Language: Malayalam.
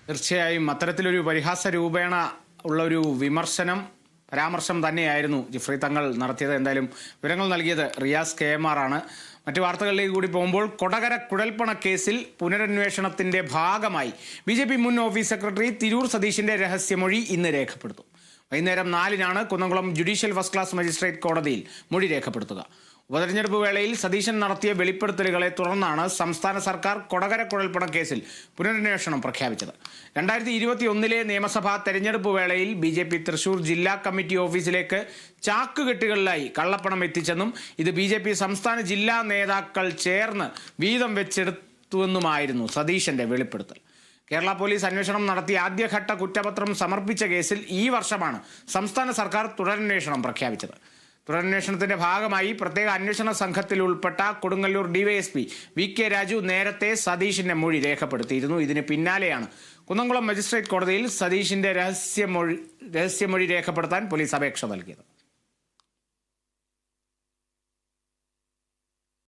തീർച്ചയായും അത്തരത്തിലൊരു പരിഹാസ രൂപേണ ഉള്ള ഒരു പരാമർശം തന്നെയായിരുന്നു ജിഫ്രി തങ്ങൾ നടത്തിയത്. എന്തായാലും വിവരങ്ങൾ നൽകിയത് റിയാസ് KMR ആണ്. മറ്റു വാർത്തകളിലേക്ക് കൂടി പോകുമ്പോൾ കൊടകര കുഴൽപ്പണ കേസിൽ പുനരന്വേഷണത്തിന്റെ ഭാഗമായി BJP മുൻ ഓഫീസ് സെക്രട്ടറി തിരൂർ സതീഷിന്റെ രഹസ്യമൊഴി ഇന്ന് രേഖപ്പെടുത്തും. വൈകുന്നേരം 4-നാണ് Kunnamkulam judicial first class magistrate കോടതിയിൽ മൊഴി രേഖപ്പെടുത്തുക. ഉപതെരഞ്ഞെടുപ്പ് വേളയിൽ സതീശൻ നടത്തിയ വെളിപ്പെടുത്തലുകളെ തുടർന്നാണ് സംസ്ഥാന സർക്കാർ കൊടകര കുഴൽപ്പണ കേസിൽ പുനരന്വേഷണം പ്രഖ്യാപിച്ചത്. 2021 നിയമസഭാ തെരഞ്ഞെടുപ്പ് വേളയിൽ BJP തൃശൂർ ജില്ലാ കമ്മിറ്റി ഓഫീസിലേക്ക് ചാക്കുകെട്ടുകളിലായി കള്ളപ്പണം എത്തിച്ചെന്നും ഇത് BJP സംസ്ഥാന ജില്ലാ നേതാക്കൾ ചേർന്ന് വീതം വെച്ചെടുത്തുവെന്നുമായിരുന്നു സതീശന്റെ വെളിപ്പെടുത്തൽ. കേരള പോലീസ് അന്വേഷണം നടത്തി ആദ്യഘട്ട കുറ്റപത്രം സമർപ്പിച്ച കേസിൽ ഈ വർഷമാണ് സംസ്ഥാന സർക്കാർ തുടരന്വേഷണം പ്രഖ്യാപിച്ചത്. തുടരന്വേഷണത്തിന്റെ ഭാഗമായി പ്രത്യേക അന്വേഷണ സംഘത്തിൽ ഉൾപ്പെട്ട കൊടുങ്ങല്ലൂർ DYSP VK രാജു നേരത്തെ സതീഷിന്റെ മൊഴി രേഖപ്പെടുത്തിയിരുന്നു. ഇതിന് പിന്നാലെയാണ് കുന്നംകുളം മജിസ്ട്രേറ്റ് കോടതിയിൽ സതീഷിന്റെ രഹസ്യമൊഴി രേഖപ്പെടുത്താൻ പോലീസ് അപേക്ഷ നൽകിയത്.